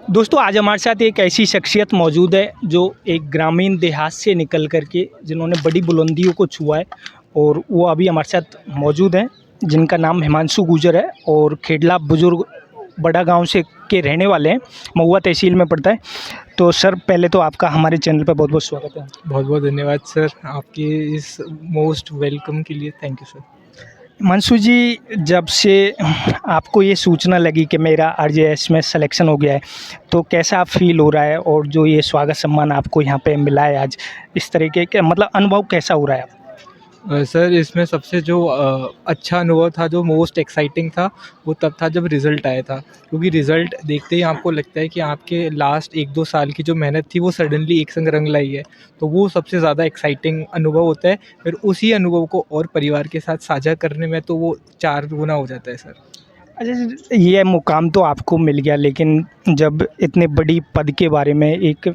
दोस्तों आज हमारे साथ एक ऐसी शख्सियत मौजूद है जो एक ग्रामीण देहात से निकल कर के जिन्होंने बड़ी बुलंदियों को छुआ है और वो अभी हमारे साथ मौजूद हैं, जिनका नाम हिमांशु गुर्जर है और खेडला बुजुर्ग बड़ा गांव से के रहने वाले हैं। महुआ तहसील में पड़ता है। तो सर पहले तो आपका हमारे चैनल पर बहुत बहुत स्वागत है। बहुत बहुत धन्यवाद सर, आपके इस मोस्ट वेलकम के लिए थैंक यू सर। हिमांशु जी, जब से आपको ये सूचना लगी कि मेरा आरजेएस में सिलेक्शन हो गया है, तो कैसा फ़ील हो रहा है और जो ये स्वागत सम्मान आपको यहाँ पे मिला है आज, इस तरीके के मतलब अनुभव कैसा हो रहा है? सर इसमें सबसे जो अच्छा अनुभव था, जो मोस्ट एक्साइटिंग था, वो तब था जब रिज़ल्ट आया था। क्योंकि रिज़ल्ट देखते ही आपको लगता है कि आपके लास्ट 1-2 साल की जो मेहनत थी वो सडनली एक संग रंग लाई है। तो वो सबसे ज़्यादा एक्साइटिंग अनुभव होता है। फिर उसी अनुभव को और परिवार के साथ साझा करने में तो वो 4 गुना हो जाता है सर। अच्छा, ये मुकाम तो आपको मिल गया, लेकिन जब इतने बड़ी पद के बारे में एक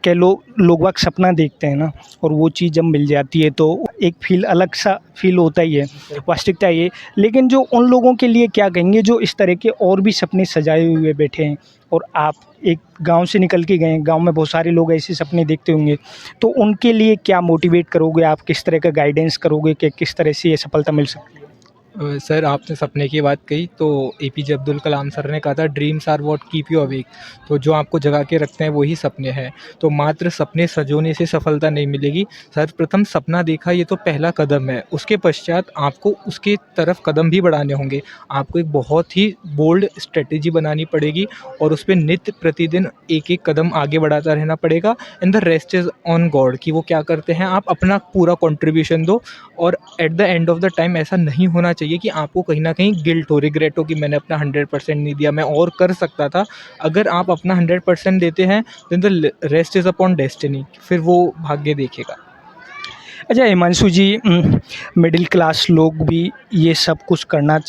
कह लो लोग वाग सपना देखते हैं ना, और वो चीज़ जब मिल जाती है तो एक फ़ील अलग सा फ़ील होता ही है, वास्तविकता ये। लेकिन जो उन लोगों के लिए क्या कहेंगे जो इस तरह के और भी सपने सजाए हुए बैठे हैं, और आप एक गांव से निकल के गए हैं, गांव में बहुत सारे लोग ऐसे सपने देखते होंगे, तो उनके लिए क्या मोटिवेट करोगे आप? किस तरह का गाइडेंस करोगे कि किस तरह से ये सफलता मिल सकती है? सर आपने सपने की बात कही तो एपीजे अब्दुल कलाम सर ने कहा था dreams are what keep you awake. तो जो आपको जगा के रखते हैं वही सपने हैं। तो मात्र सपने सजोने से सफलता नहीं मिलेगी। सर्वप्रथम सपना देखा, ये तो पहला कदम है। उसके पश्चात आपको उसके तरफ कदम भी बढ़ाने होंगे। आपको एक बहुत ही बोल्ड स्ट्रेटेजी बनानी पड़ेगी और उस पर नित्य प्रतिदिन एक एक कदम आगे बढ़ाता रहना पड़ेगा। And the rest is on God कि वो क्या करते हैं। आप अपना पूरा कॉन्ट्रीब्यूशन दो और at the end of the time ऐसा नहीं होना चाहिए कि आपको कहीं न कहीं गिल्ट हो, रिग्रेट हो कि मैंने अपना 100% नहीं दिया, मैं और कर सकता था। अगर आप अपना 100% देते हैं, then the rest is upon destiny, फिर वो भाग्य देखेगा। अच्छा हिमांशु जी, मिडिल क्लास लोग भी ये सब कुछ करना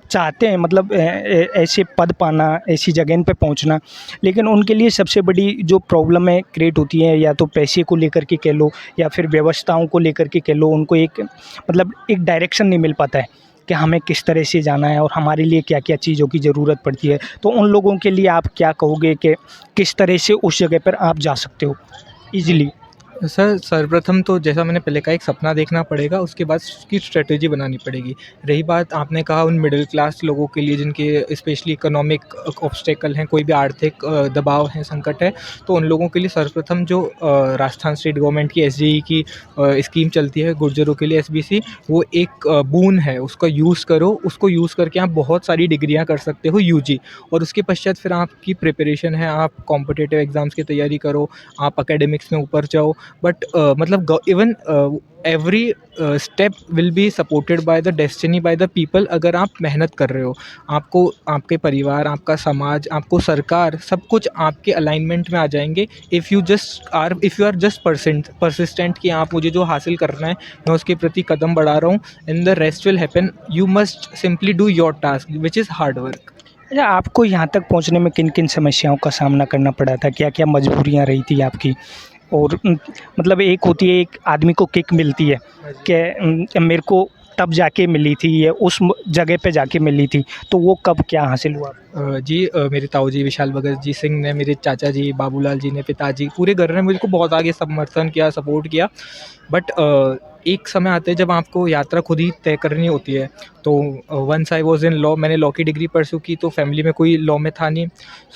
चाहते हैं, मतलब ऐसे पद पाना, ऐसी जगह पे पहुंचना, लेकिन उनके लिए सबसे बड़ी जो प्रॉब्लम है क्रिएट होती है, या तो पैसे को लेकर के कह लो या फिर व्यवस्थाओं को लेकर के कह लो। उनको एक मतलब एक डायरेक्शन नहीं मिल पाता है कि हमें किस तरह से जाना है और हमारे लिए क्या क्या चीज़ों की ज़रूरत पड़ती है। तो उन लोगों के लिए आप क्या कहोगे कि किस तरह से उस जगह पर आप जा सकते हो ईजिली? सर सर्वप्रथम तो जैसा मैंने पहले कहा, एक सपना देखना पड़ेगा, उसके बाद उसकी स्ट्रेटेजी बनानी पड़ेगी। रही बात आपने कहा उन मिडिल क्लास लोगों के लिए जिनके स्पेशली इकोनॉमिक ऑब्स्टेकल हैं, कोई भी आर्थिक दबाव है, संकट है, तो उन लोगों के लिए सर्वप्रथम जो राजस्थान स्टेट गवर्नमेंट की एसडीई की स्कीम चलती है गुर्जरों के लिए, एसबीसी, वो एक बून है, उसका यूज़ करो। उसको यूज़ करके आप बहुत सारी डिग्रियाँ कर सकते हो यूजी, और उसके पश्चात फिर आपकी प्रिपरेशन है, आप कॉम्पिटिटिव एग्ज़ाम्स की तैयारी करो, आप एकेडमिक्स में ऊपर जाओ। बट मतलब even every step will be supported by the destiny, by the people. अगर आप मेहनत कर रहे हो, आपको आपके परिवार, आपका समाज, आपको सरकार, सब कुछ आपके अलाइनमेंट में आ जाएंगे। If you are just persistent कि आप मुझे जो हासिल करना है मैं उसके प्रति कदम बढ़ा रहा हूँ, and the rest will happen. You must simply do your task which is hard work. अच्छा, आपको यहाँ तक पहुँचने में किन किन समस्याओं का सामना करना पड़ा था? क्या क्या मजबूरियाँ रही थी आपकी? और मतलब एक होती है, एक आदमी को किक मिलती है कि मेरे को तब जाके मिली थी, ये उस जगह पे जाके मिली थी, तो वो कब क्या हासिल हुआ? जी, मेरे ताऊ जी विशाल भगत जी सिंह ने, मेरे चाचा जी बाबूलाल जी ने, पिताजी, पूरे घर ने मुझको बहुत आगे समर्थन किया, सपोर्ट किया। बट एक समय आता है जब आपको यात्रा खुद ही तय करनी होती है। तो once I was in law, मैंने लॉ की डिग्री परस्यू की, तो फैमिली में कोई लॉ में था नहीं।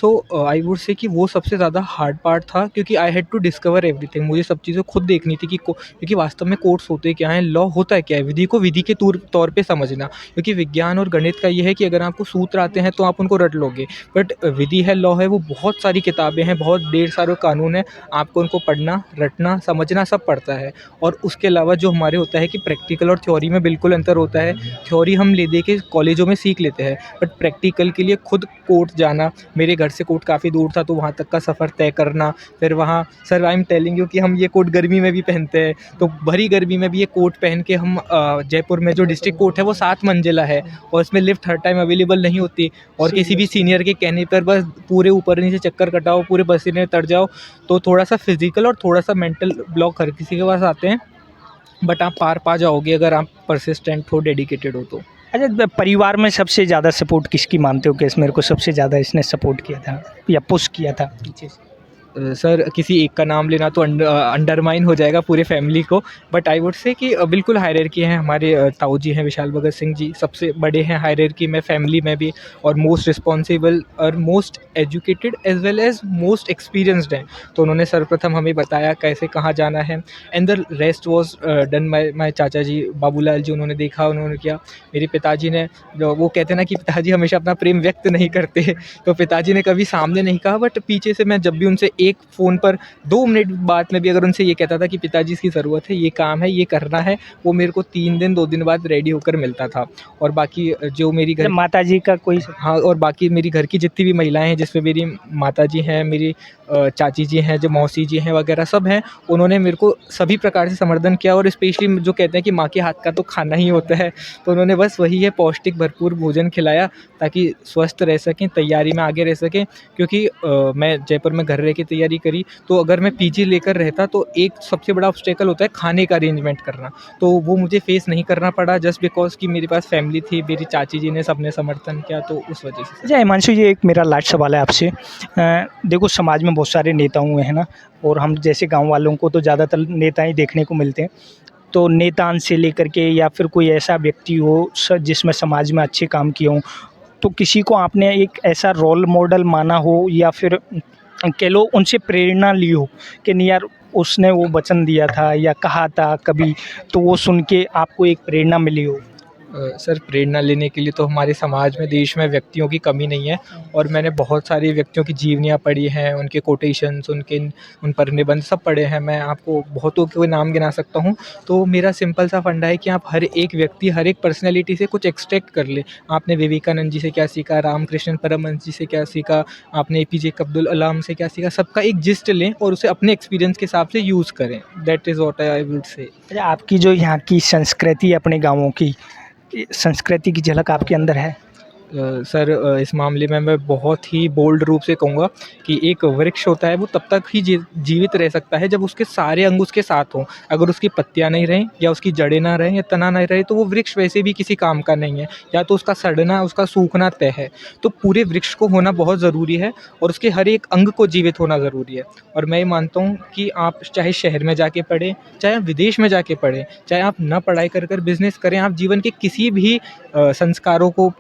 सो आई वुड से कि वो सबसे ज़्यादा हार्ड पार्ट था, क्योंकि I had to discover everything. मुझे सब चीज़ें खुद देखनी थी कि क्योंकि वास्तव में कोर्ट्स होते क्या हैं, लॉ होता है क्या है, विधि को विधि के तौर पे समझना। क्योंकि विज्ञान और गणित का ये है कि अगर आपको सूत्र आते हैं तो आप उनको रट लोगे, बट विधि है, लॉ है, वो बहुत सारी किताबें हैं, बहुत ढेर सारे कानून हैं, आपको उनको पढ़ना, रटना, समझना सब पड़ता है। और उसके अलावा जो हमारे होता है कि प्रैक्टिकल और थ्योरी में बिल्कुल अंतर होता है। थ्योरी हम ले दे के कॉलेजों में सीख लेते हैं, बट प्रैक्टिकल के लिए खुद कोर्ट जाना, मेरे घर से कोर्ट काफ़ी दूर था, तो वहाँ तक का सफ़र तय करना, फिर वहाँ sir I am telling you कि हम ये कोट गर्मी में भी पहनते हैं, तो भरी गर्मी में भी ये कोट पहन के हम जयपुर में जो डिस्ट्रिक्ट कोर्ट है वो 7 मंजिला है, और इसमें लिफ्ट हर टाइम अवेलेबल नहीं होती, और किसी भी सीनियर के कहने पर बस पूरे ऊपर नीचे चक्कर कटाओ, पूरे पसीने तर जाओ। तो थोड़ा सा फिजिकल और थोड़ा सा मेंटल ब्लॉक हर किसी के पास आते हैं, बट आप पार पा जाओगे अगर आप परसिस्टेंट हो, डेडिकेटेड हो तो। अच्छा, परिवार में सबसे ज़्यादा सपोर्ट किसकी मानते हो कि मेरे को सबसे ज़्यादा इसने सपोर्ट किया था या पुश किया था पीछे से? सर किसी एक का नाम लेना तो अंडरमाइन हो जाएगा पूरे फैमिली को, बट आई वुड से कि बिल्कुल हायरार्की है। हमारे ताऊ जी हैं विशाल भगत सिंह जी, सबसे बड़े हैं हायरार्की में, फैमिली में भी, और मोस्ट रिस्पॉन्सिबल और most educated as well as most experienced हैं। तो उन्होंने सर्वप्रथम हमें बताया कैसे कहाँ जाना है, and the rest was done by my चाचा जी बाबूलाल जी। उन्होंने देखा, उन्होंने किया। मेरे पिताजी ने, जो वो कहते हैं ना कि पिताजी हमेशा अपना प्रेम व्यक्त नहीं करते, तो पिताजी ने कभी सामने नहीं कहा, बट पीछे से मैं जब भी उनसे एक फ़ोन पर 2 मिनट बाद में भी अगर उनसे ये कहता था कि पिताजी इसकी ज़रूरत है, ये काम है, ये करना है, वो मेरे को 3 दिन 2 दिन बाद रेडी होकर मिलता था। और बाकी जो मेरी अच्छा, घर, माता जी का कोई हाँ, और बाकी मेरी घर की जितनी भी महिलाएँ हैं, जिसमें मेरी माताजी हैं, मेरी चाची जी हैं, जो मौसी जी हैं वगैरह सब हैं, उन्होंने मेरे को सभी प्रकार से समर्थन किया। और स्पेशली जो कहते हैं कि माँ के हाथ का तो खाना ही होता है, तो उन्होंने बस वही है, पौष्टिक भरपूर भोजन खिलाया ताकि स्वस्थ रह सकें, तैयारी में आगे रह सकें। क्योंकि मैं जयपुर में घर रह के तैयारी करी, तो अगर मैं पीजी लेकर रहता तो एक सबसे बड़ा ऑब्स्टेकल होता है खाने का अरेंजमेंट करना, तो वो मुझे फेस नहीं करना पड़ा, जस्ट बिकॉज़ कि मेरे पास फैमिली थी, मेरी चाची जी ने सबने समर्थन किया, तो उस वजह से। अच्छा हिमांशु जी, एक मेरा लास्ट सवाल है आपसे। देखो समाज में बहुत सारे नेता हुए हैं ना, और हम जैसे गांव वालों को तो ज़्यादातर नेता ही देखने को मिलते हैं। तो नेता से लेकर के या फिर कोई ऐसा व्यक्ति हो जिसमें समाज में अच्छे काम किए हों, तो किसी को आपने एक ऐसा रोल मॉडल माना हो या फिर कह लो उनसे प्रेरणा ली हो कि नहीं यार उसने वो वचन दिया था या कहा था कभी, तो वो सुन के आपको एक प्रेरणा मिली हो? सर प्रेरणा लेने के लिए तो हमारे समाज में, देश में व्यक्तियों की कमी नहीं है, और मैंने बहुत सारे व्यक्तियों की जीवनियाँ पढ़ी हैं, उनके कोटेशंस, उन पर निबंध सब पढ़े हैं। मैं आपको बहुतों के नाम गिना सकता हूँ। तो मेरा सिंपल सा फंडा है कि आप हर एक व्यक्ति, हर एक पर्सनैलिटी से कुछ एक्सट्रैक्ट कर लें। आपने विवेकानंद जी से क्या सीखा, रामकृष्ण परमहंस जी से क्या सीखा, आपने एपीजे अब्दुल कलाम से क्या सीखा, सबका एक जिस्ट लें और उसे अपने एक्सपीरियंस के हिसाब से यूज़ करें। That is what I would say. अच्छा, आपकी जो यहाँ की संस्कृति है अपने गाँवों की, संस्कृति की झलक आपके अंदर है? सर इस मामले में मैं बहुत ही बोल्ड रूप से कहूँगा कि एक वृक्ष होता है वो तब तक ही जीवित रह सकता है जब उसके सारे अंग उसके साथ हों। अगर उसकी पत्तियाँ नहीं रहें या उसकी जड़ें ना रहें या तना नहीं रहे, तो वो वृक्ष वैसे भी किसी काम का नहीं है, या तो उसका सड़ना, उसका सूखना तय है। तो पूरे वृक्ष को होना बहुत ज़रूरी है और उसके हर एक अंग को जीवित होना ज़रूरी है। और मैं ये मानता हूँ कि आप चाहे शहर में जाके पढ़ें, चाहे आप विदेश में जाके पढ़ें, चाहे आप ना पढ़ाई कर बिज़नेस करें, आप जीवन के किसी भी संस्कारों को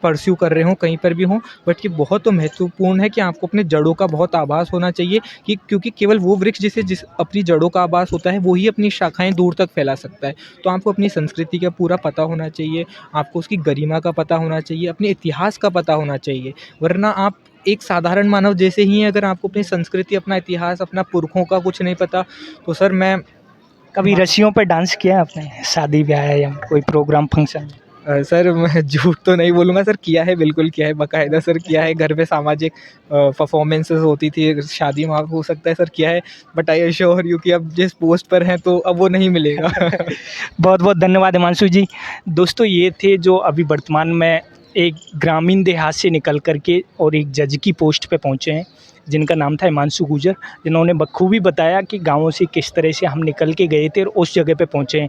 परस्यू कर रहे हों, कहीं पर भी हों, बट ये बहुत महत्वपूर्ण है कि आपको अपने जड़ों का बहुत आभास होना चाहिए, कि क्योंकि केवल वो वृक्ष जिस अपनी जड़ों का आभास होता है, वो ही अपनी शाखाएँ दूर तक फैला सकता है। तो आपको अपनी संस्कृति का पूरा पता होना चाहिए, आपको उसकी गरिमा का पता होना चाहिए, अपने इतिहास का पता होना चाहिए, वरना आप एक साधारण मानव जैसे ही हैं। अगर आपको अपनी संस्कृति, अपना इतिहास, अपना पुरखों का कुछ नहीं पता, तो सर मैं कभी रस्सियों पे डांस किया आपने शादी ब्याह या कोई प्रोग्राम फंक्शन? सर मैं झूठ तो नहीं बोलूँगा सर, किया है, बिल्कुल किया है, बाकायदा सर किया है। घर पे सामाजिक परफॉर्मेंसेस होती थी, शादी में हो सकता है सर किया है, बट आई एश्योर यू कि अब जिस पोस्ट पर हैं तो अब वो नहीं मिलेगा। बहुत बहुत धन्यवाद हिमांशु जी। दोस्तों ये थे जो अभी वर्तमान में एक ग्रामीण देहात से निकल कर के और एक जज की पोस्ट पे पहुँचे हैं, जिनका नाम था हिमांशु गुर्जर, जिन्होंने बखूबी बताया कि गाँवों से किस तरह से हम निकल के गए थे और उस जगह पे पहुँचे हैं।